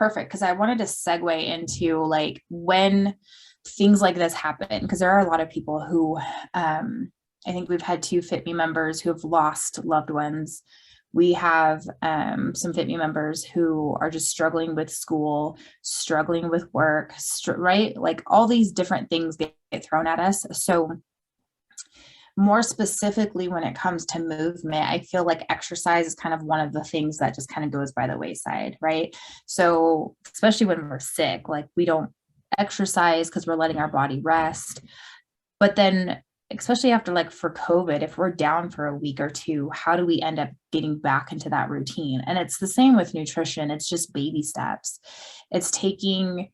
perfect because I wanted to segue into like when things like this happen, because there are a lot of people who, I think we've had 2 Fitme members who have lost loved ones. We have some Fitme members who are just struggling with school, struggling with work, right? Like all these different things get thrown at us. So more specifically, when it comes to movement, I feel like exercise is kind of one of the things that just kind of goes by the wayside, right? So especially when we're sick, like we don't exercise because we're letting our body rest. But then, especially after like for COVID, if we're down for a week or two, how do we end up getting back into that routine? And it's the same with nutrition. It's just baby steps. It's taking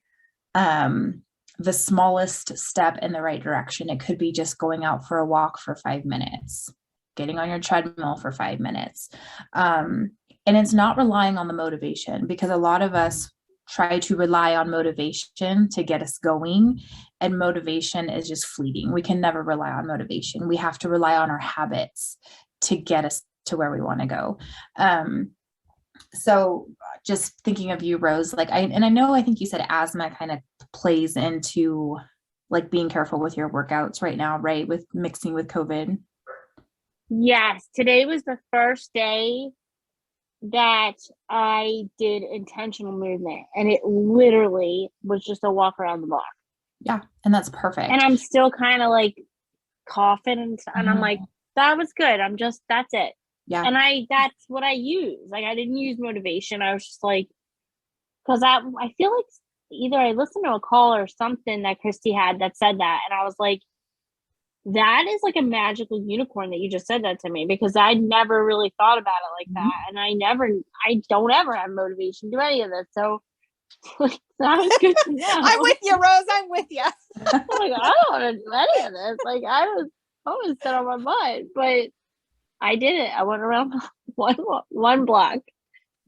the smallest step in the right direction. It could be just going out for a walk for 5 minutes, getting on your treadmill for 5 minutes. And it's not relying on the motivation, because a lot of us try to rely on motivation to get us going, and motivation is just fleeting. We can never rely on motivation. We have to rely on our habits to get us to where we want to go. So just thinking of you, Rose, like I know, I think you said asthma kind of plays into like being careful with your workouts right now, right? With mixing with COVID. Yes. Today was the first day that I did intentional movement, and it literally was just a walk around the block. Yeah. And that's perfect. And I'm still kind of like coughing and I'm like, that was good. That's it. Yeah. And that's what I use. Like, I didn't use motivation. I was just like, because I feel like either I listened to a call or something that Christy had that said that. And I was like, that is like a magical unicorn that you just said that to me, because I never really thought about it like that. And I don't ever have motivation to do any of this. So like, that was good to know. I'm with you, Rose. I'm with you. I'm like, I don't want to do any of this. Like, I was set on my butt, but I did it. I went around one block.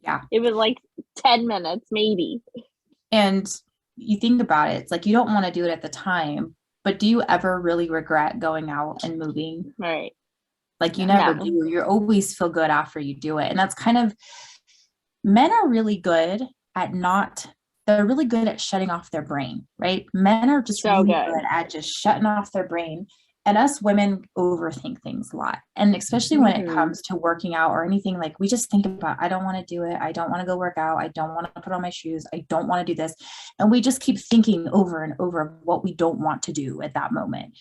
Yeah. It was like 10 minutes, maybe. And you think about it, it's like you don't want to do it at the time, but do you ever really regret going out and moving? Right. Like you never do. You always feel good after you do it. And that's kind of, men are really good at they're really good at shutting off their brain, right? Men are just so really good at just shutting off their brain. And us women overthink things a lot. And especially when it comes to working out or anything, like we just think about, I don't want to do it. I don't want to go work out. I don't want to put on my shoes. I don't want to do this. And we just keep thinking over and over what we don't want to do at that moment.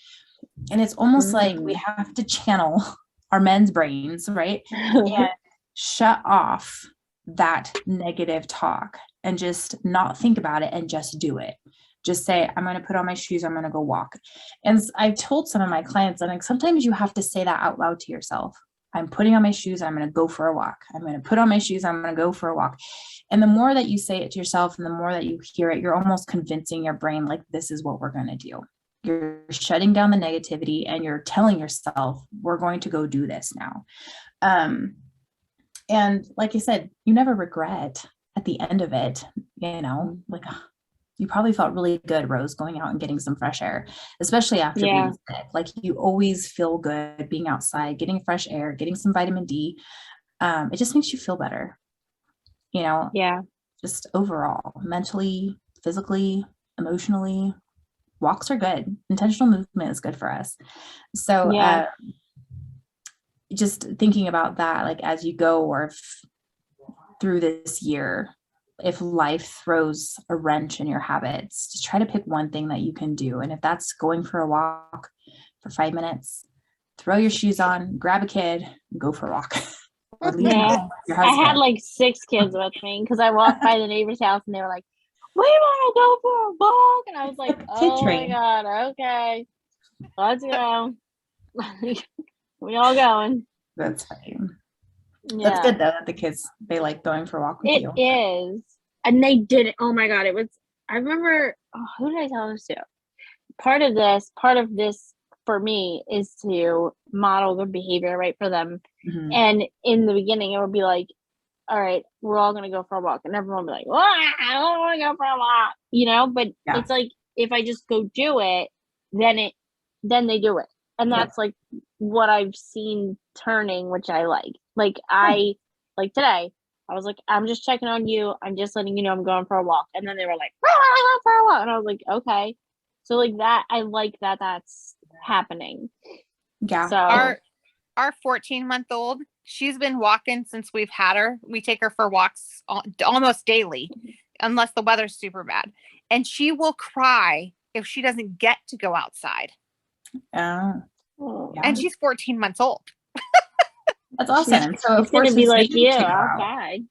And it's almost like we have to channel our men's brains, right? And shut off that negative talk and just not think about it and just do it. Just say, I'm going to put on my shoes. I'm going to go walk. And I've told some of my clients, I'm like, sometimes you have to say that out loud to yourself. I'm putting on my shoes. I'm going to go for a walk. I'm going to put on my shoes. I'm going to go for a walk. And the more that you say it to yourself and the more that you hear it, you're almost convincing your brain, like, this is what we're going to do. You're shutting down the negativity and you're telling yourself, we're going to go do this now. And like I said, you never regret at the end of it, like, you probably felt really good, Rose, going out and getting some fresh air, especially after being sick. Like you always feel good being outside, getting fresh air, getting some vitamin D. It just makes you feel better, just overall, mentally, physically, emotionally. Walks are good. Intentional movement is good for us. So just thinking about that, like as you go or through this year, if life throws a wrench in your habits, just try to pick one thing that you can do. And if that's going for a walk for 5 minutes, throw your shoes on, grab a kid, and go for a walk. I had like 6 kids with me because I walked by the neighbor's house and they were like, we want to go for a walk. And I was like, oh my God, okay, let's go. We all going. That's fine. Yeah. That's good though that the kids, they like going for a walk with you. It is. And they did it. Oh my God. I remember, who did I tell this to? Part of this for me is to model the behavior, right, for them. Mm-hmm. And in the beginning, it would be like, all right, we're all going to go for a walk. And everyone would be like, I don't want to go for a walk, but it's like, if I just go do it, then they do it. And that's like what I've seen turning, which I like. Like like today, I was like, I'm just checking on you. I'm just letting you know I'm going for a walk. And then they were like, I'm going for a walk. And I was like, okay. So like that, I like that that's happening. Yeah. So Our 14-month-old, she's been walking since we've had her. We take her for walks almost daily, unless the weather's super bad. And she will cry if she doesn't get to go outside. Yeah. And she's 14 months old. That's awesome. So of it's gonna course be it's like nature you to go out. outside.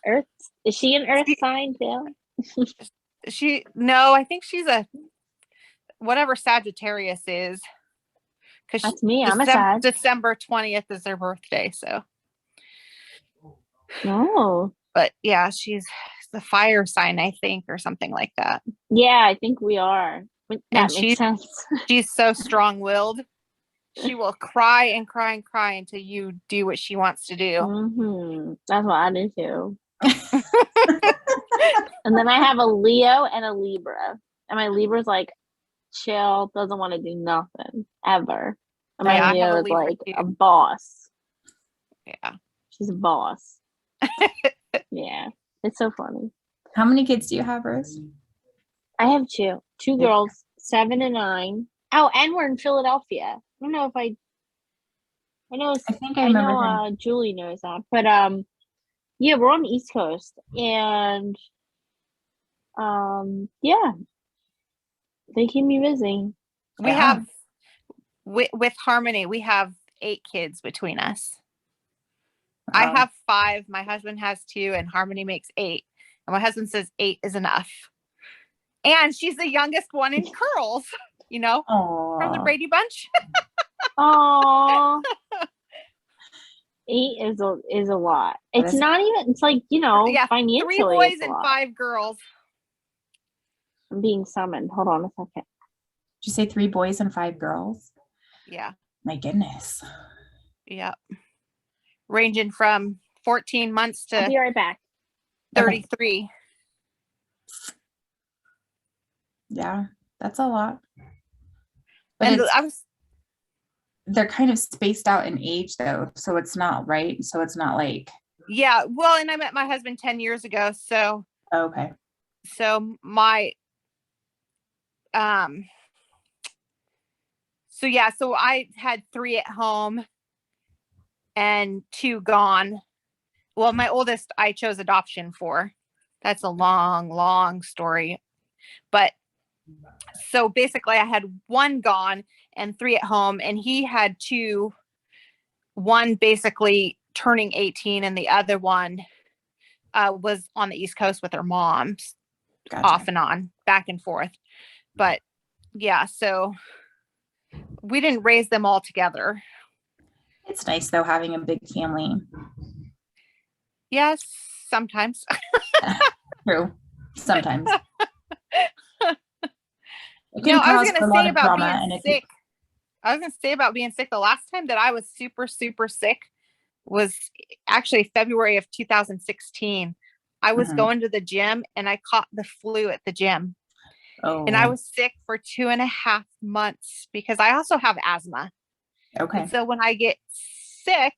Earth, is she an earth sign too? No, I think she's a whatever Sagittarius is. That's me. I'm a Sag. December 20th is their birthday. So, No. but yeah, she's the fire sign, I think, or something like that. Yeah, I think we are. That makes sense. She's so strong-willed. She will cry and cry and cry until you do what she wants to do. Mm-hmm. That's what I do too. And then I have a Leo and a Libra. And my Libra's like chill, doesn't want to do nothing ever. And my Leo is like too. A boss. Yeah. She's a boss. Yeah. It's so funny. How many kids do you have, Rose? I have two girls, 7 and 9. Oh, and we're in Philadelphia. I don't know if I think I know Julie knows that. But yeah, we're on the East Coast. And yeah. They keep me busy. We have with Harmony, we have 8 kids between us. I have 5, my husband has 2, and Harmony makes 8. And my husband says 8 is enough. And she's the youngest one in curls, you know, from the Brady Bunch. Aww. 8 is a lot. It's not even, it's like, you know, financially. 3 boys and 5 girls. I'm being summoned. Hold on a second. Did you say 3 boys and 5 girls? Yeah. My goodness. Yeah. Ranging from 14 months to I'll be right back. 33. Okay. Yeah, that's a lot. But and they're kind of spaced out in age though, so it's not right. So it's not like. Yeah, well, and I met my husband 10 years ago, so. Okay. So my, so I had 3 at home and 2 gone. Well, my oldest I chose adoption for. That's a long, long story. But so basically I had 1 gone and 3 at home, and he had 2, one basically turning 18 and the other one was on the East Coast with her mom. Gotcha. Off and on, back and forth. But yeah, so we didn't raise them all together. It's nice though having a big family. Yes, sometimes. True. Sometimes. No, I was going to say about being sick. I was going to say about being sick. The last time that I was super, super sick was actually February of 2016. I was going to the gym and I caught the flu at the gym. Oh. And I was sick for 2.5 months because I also have asthma. Okay. And so when I get sick,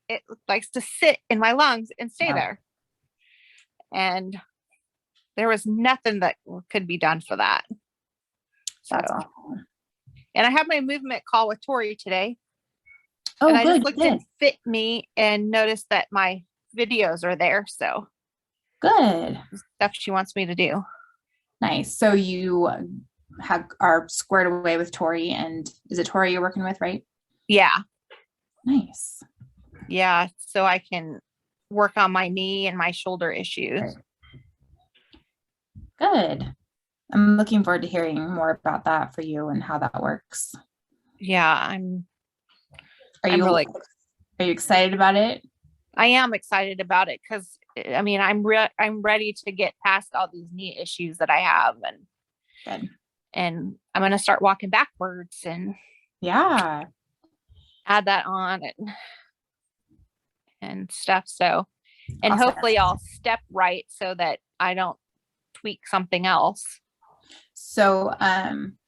it likes to sit in my lungs and stay there. And there was nothing that could be done for that. So, and I have my movement call with Tori today. Oh, and I just looked at Fitme and noticed that my videos are there. So good stuff she wants me to do. Nice. So you are squared away with Tori, and is it Tori you're working with, right? Yeah. Nice. Yeah. So I can work on my knee and my shoulder issues. Right. Good. I'm looking forward to hearing more about that for you and how that works. Yeah, Are you excited about it? I am excited about it because I mean I'm ready to get past all these knee issues that I have, and I'm gonna start walking backwards and add that on and stuff. So, and hopefully I'll step right so that I don't tweak something else. So,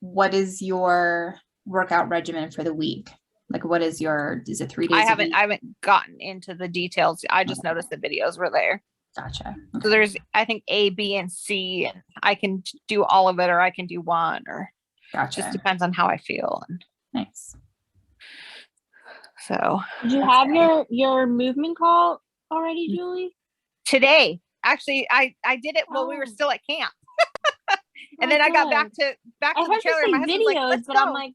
what is your workout regimen for the week? Like, is it 3 days? I haven't gotten into the details. I just noticed the videos were there. Gotcha. Okay. So there's, I think, A, B, and C, and I can do all of it, or I can do one, or gotcha. Just depends on how I feel. Nice. So did you have your movement call already, Julie? Today, actually, I did it while we were still at camp. And then I got back to the trailer. And my husband's videos, like, let's but go. I'm like,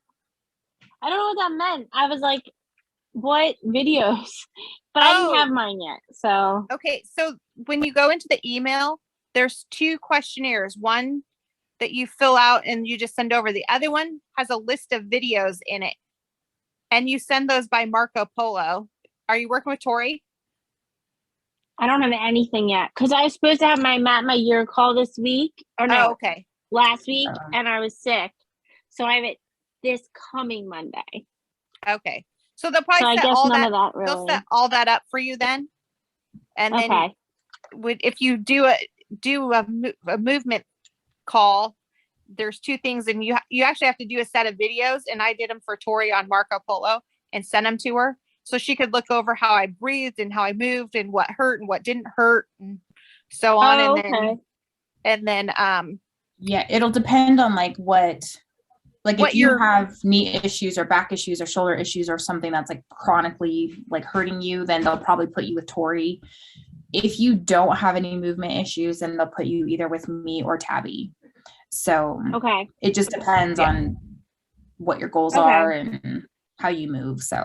I don't know what that meant. I was like, what videos? But I didn't have mine yet. So okay, so when you go into the email, there's 2 questionnaires. One that you fill out and you just send over. The other one has a list of videos in it, and you send those by Marco Polo. Are you working with Tori? I don't have anything yet because I was supposed to have my year call this week, or no, okay, last week, and I was sick, so I have it this coming Monday. Okay, so they'll probably set all that. Really. They'll set all that up for you then, and then if you do a movement call, there's 2 things, and you actually have to do a set of videos, and I did them for Tori on Marco Polo and sent them to her so she could look over how I breathed and how I moved and what hurt and what didn't hurt and so on. And then yeah, it'll depend on like if you have knee issues or back issues or shoulder issues or something that's like chronically like hurting you, then they'll probably put you with Tori. If you don't have any movement issues, then they'll put you either with me or Tabby. So it just depends on what your goals are and how you move. So,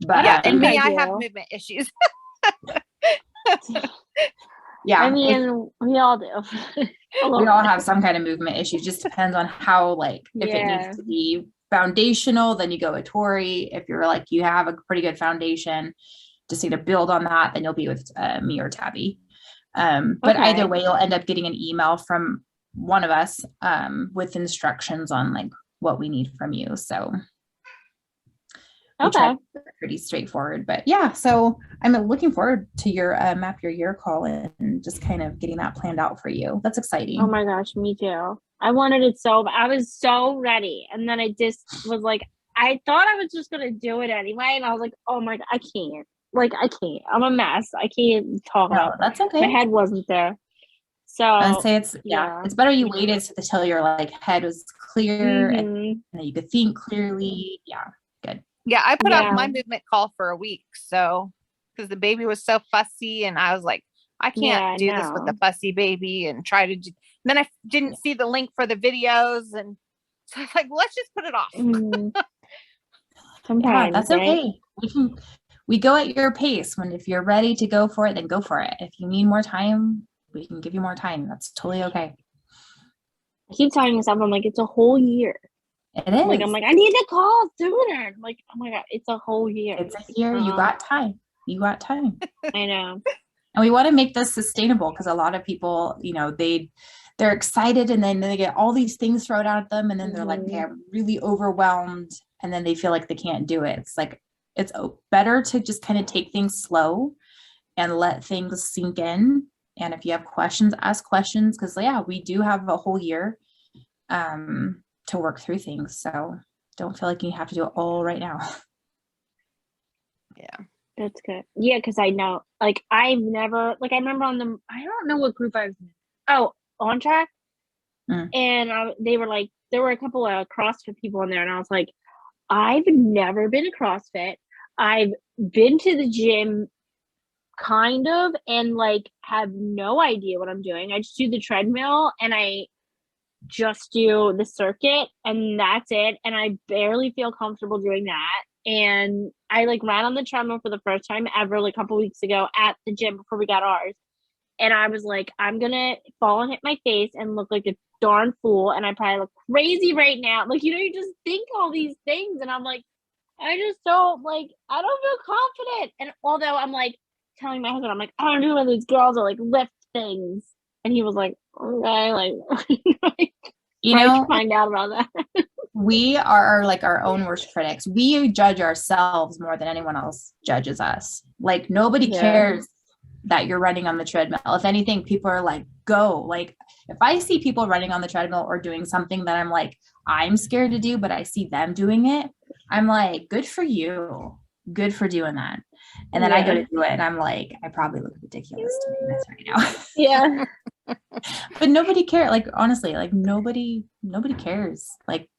but and me, I have movement issues. Yeah, I mean, we all do. We all have some kind of movement issue. Just depends on how, like, if it needs to be foundational, then you go with Tori. If you're like, you have a pretty good foundation, just need to build on that, then you'll be with me or Tabby. But either way, you'll end up getting an email from one of us with instructions on like what we need from you. So pretty straightforward, but yeah, so I'm looking forward to your map your year call and just kind of getting that planned out for you. That's exciting. Oh my gosh, me too. I wanted it I was so ready, and then I just was like, I thought I was just gonna do it anyway, and I was like, oh my god, I can't. I'm a mess. I can't talk about it. That's okay. My head wasn't there. So I'd say it's better you waited until your like head was clear and then you could think clearly. Yeah, good. Yeah, I put off my movement call for a week, so because the baby was so fussy, and I was like, I can't do this with the fussy baby, and try to do. And then I didn't see the link for the videos, and so I was like, let's just put it off. Sometimes that's okay. We go at your pace. If you're ready to go for it, then go for it. If you need more time, we can give you more time. That's totally okay. I keep telling myself, I'm like, it's a whole year. It is. Like, I'm like, I need to call sooner. I'm like, oh my god, it's a whole year. It's a year. You got time. I know. And we want to make this sustainable because a lot of people, they're excited and then they get all these things thrown at them and then they're like, they're really overwhelmed and then they feel like they can't do it. It's like, it's better to just kind of take things slow and let things sink in. And if you have questions, ask questions because we do have a whole year to work through things. So don't feel like you have to do it all right now. Yeah. That's good. Yeah, because I know, like, I've never, like, I remember I don't know what group I was in. Oh, On Track. And they were like, there were a couple of CrossFit people in there, and I was like, I've never been to CrossFit. I've been to the gym, kind of, and, like, have no idea what I'm doing. I just do the treadmill, and I just do the circuit, and that's it. And I barely feel comfortable doing that. And I like ran on the treadmill for the first time ever, like a couple weeks ago at the gym before we got ours. And I was like, I'm going to fall and hit my face and look like a darn fool. And I probably look crazy right now. Like, you just think all these things. And I'm like, I just don't I don't feel confident. And although I'm like telling my husband, I'm like, I don't do one of these girls that like lift things. And he was like, okay, like, find out about that. We are like our own worst critics. We judge ourselves more than anyone else judges us. Like nobody cares that you're running on the treadmill. If anything, people are like, go. Like if I see people running on the treadmill or doing something that I'm like, I'm scared to do, but I see them doing it, I'm like, good for you. Good for doing that. And then I go to do it and I'm like, I probably look ridiculous doing this right now. Yeah. But nobody cares. Like, honestly, like nobody cares. Like,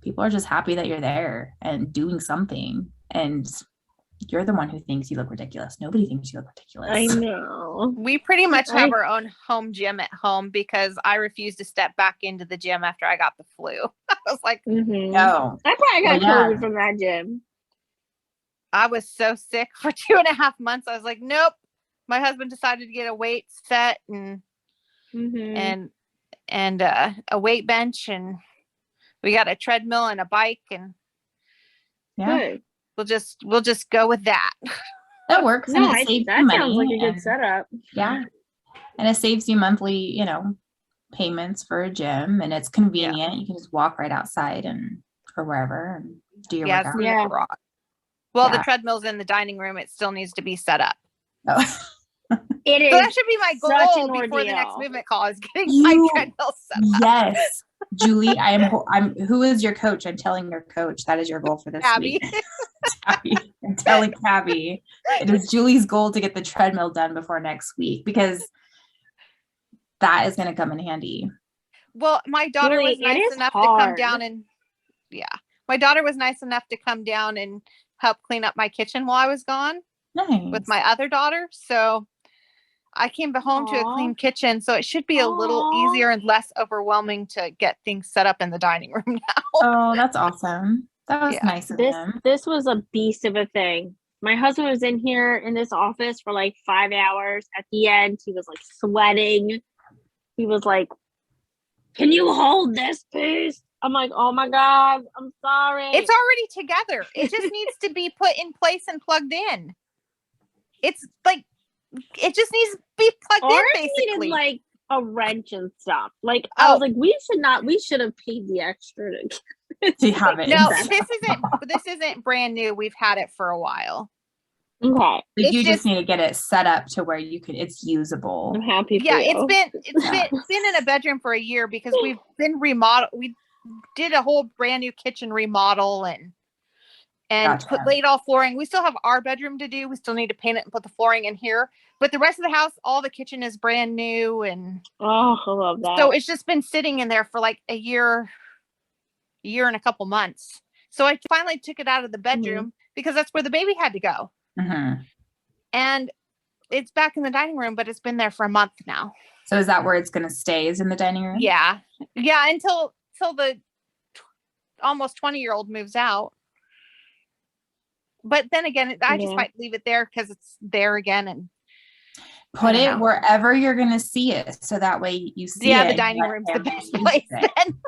people are just happy that you're there and doing something. And you're the one who thinks you look ridiculous. Nobody thinks you look ridiculous. I know. We pretty much have our own home gym at home because I refused to step back into the gym after I got the flu. I was like, no. I probably got COVID from that gym. I was so sick for 2.5 months. I was like, nope. My husband decided to get a weight set and a weight bench, and we got a treadmill and a bike, and good. We'll just go with that. That works. No, and it saves that sounds like a good setup. Yeah. And it saves you monthly, you know, payments for a gym, and it's convenient. Yeah. You can just walk right outside or wherever and do your workout. Yeah. Well, the treadmill's in the dining room. It still needs to be set up. Oh. It is. So that should be my goal before the next movement call is getting my treadmill set up. Yes. Julie, I'm who is your coach? I'm telling your coach that is your goal for this week. Tabby. I'm telling Tabby it is Julie's goal to get the treadmill done before next week, because that is going to come in handy. Well, my daughter was nice enough to come down and my daughter was nice enough to come down and help clean up my kitchen while I was gone with my other daughter. So I came home to a clean kitchen, so it should be a little easier and less overwhelming to get things set up in the dining room now. Oh, that's awesome. That was nice of him. This was a beast of a thing. My husband was in here in this office for like 5 hours. At the end, he was like sweating. He was like, "Can you hold this piece?" I'm like, "Oh my God, I'm sorry." It's already together. It just needs to be put in place and plugged in. It's like, it just needs to be plugged in, basically. Needed like a wrench and stuff. Like, I was like, we should have paid the extra to have it. No, this isn't brand new. We've had it for a while. Okay. You just need to get it set up to where it's usable. I'm happy for you. It's been in a bedroom for a year because we've been remodeled. We did a whole brand new kitchen remodel and laid all flooring. We still have our bedroom to do. We still need to paint it and put the flooring in here. But the rest of the house, all the kitchen is brand new. And I love that. So it's just been sitting in there for like a year and a couple months. So I finally took it out of the bedroom because that's where the baby had to go. And it's back in the dining room, but it's been there for a month now. So is that where it's going to stay, is in the dining room? Yeah. Until the almost 20-year-old moves out. But then again, I just might leave it there because it's there again and put it wherever you're going to see it. So that way you see it. Yeah, the dining room's the best place then.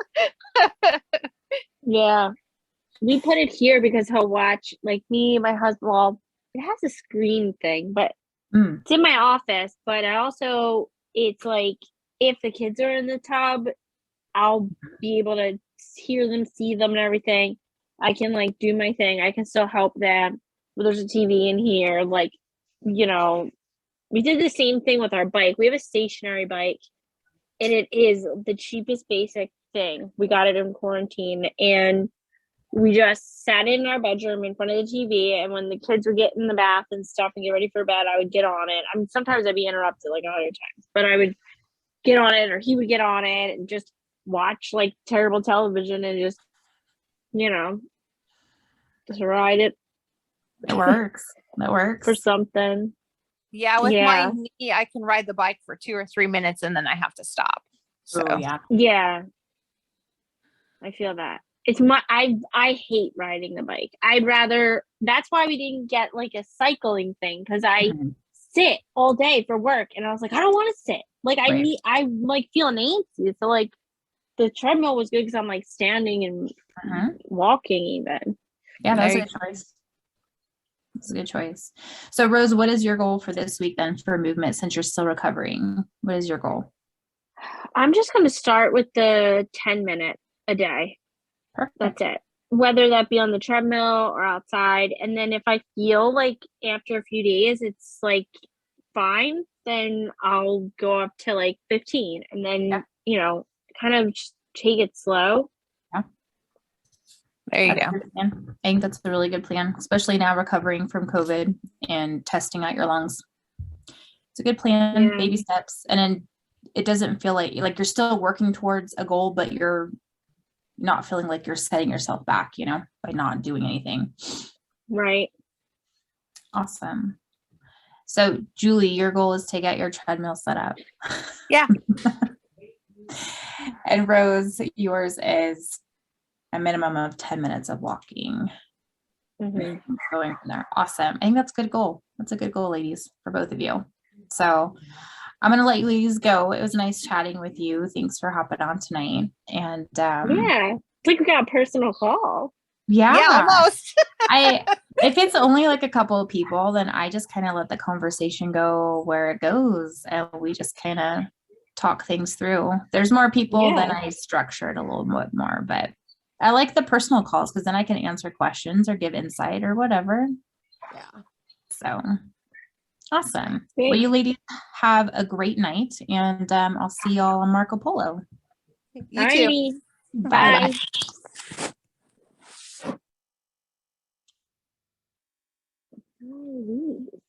Yeah. We put it here because he'll watch, like, me and my husband. Well, it has a screen thing, but it's in my office. But it's like, if the kids are in the tub, I'll be able to hear them, see them and everything. I can like do my thing. I can still help them. But there's a TV in here. Like, you know, we did the same thing with our bike. We have a stationary bike, and it is the cheapest basic thing. We got it in quarantine, and we just sat in our bedroom in front of the TV. And when the kids would get in the bath and stuff and get ready for bed, I would get on it. I mean, sometimes I'd be interrupted like 100 times, but I would get on it, or he would get on it and just watch like terrible television and just, you know, just ride it. It works. That works. For something. Yeah, with my knee, I can ride the bike for 2 or 3 minutes and then I have to stop. So yeah. I feel that. I hate riding the bike. That's why we didn't get like a cycling thing, because I sit all day for work, and I was like, I don't want to sit. Like I'm like feeling antsy. So like the treadmill was good because I'm like standing and walking even. Yeah, that's a good choice. That's a good choice. So Rose, what is your goal for this week then for movement, since you're still recovering? What is your goal? I'm just going to start with the 10-minute a day. Perfect. That's it. Whether that be on the treadmill or outside. And then if I feel like after a few days it's like fine, then I'll go up to like 15 and then, you know, kind of just take it slow. There you That's a go. good plan. I think that's a really good plan, especially now recovering from COVID and testing out your lungs. It's a good plan, Yeah. baby steps. And then it doesn't feel like you're still working towards a goal, but you're not feeling like you're setting yourself back, you know, by not doing anything. Right. Awesome. So Julie, your goal is to get your treadmill set up. Yeah. And Rose, yours is a minimum of 10 minutes of walking. Mhm. Going from there. Awesome. I think that's a good goal. That's a good goal, ladies, for both of you. So I'm going to let you ladies go. It was nice chatting with you. Thanks for hopping on tonight. And Yeah. It's like we got a personal call. yeah, almost. If it's only like a couple of people, then I just kind of let the conversation go where it goes, and we just kind of talk things through. There's more people, then I structure it a little bit more, but I like the personal calls because then I can answer questions or give insight or whatever. Yeah. So awesome. Great. Well, you ladies have a great night, and I'll see y'all on Marco Polo. You too. Bye. Bye.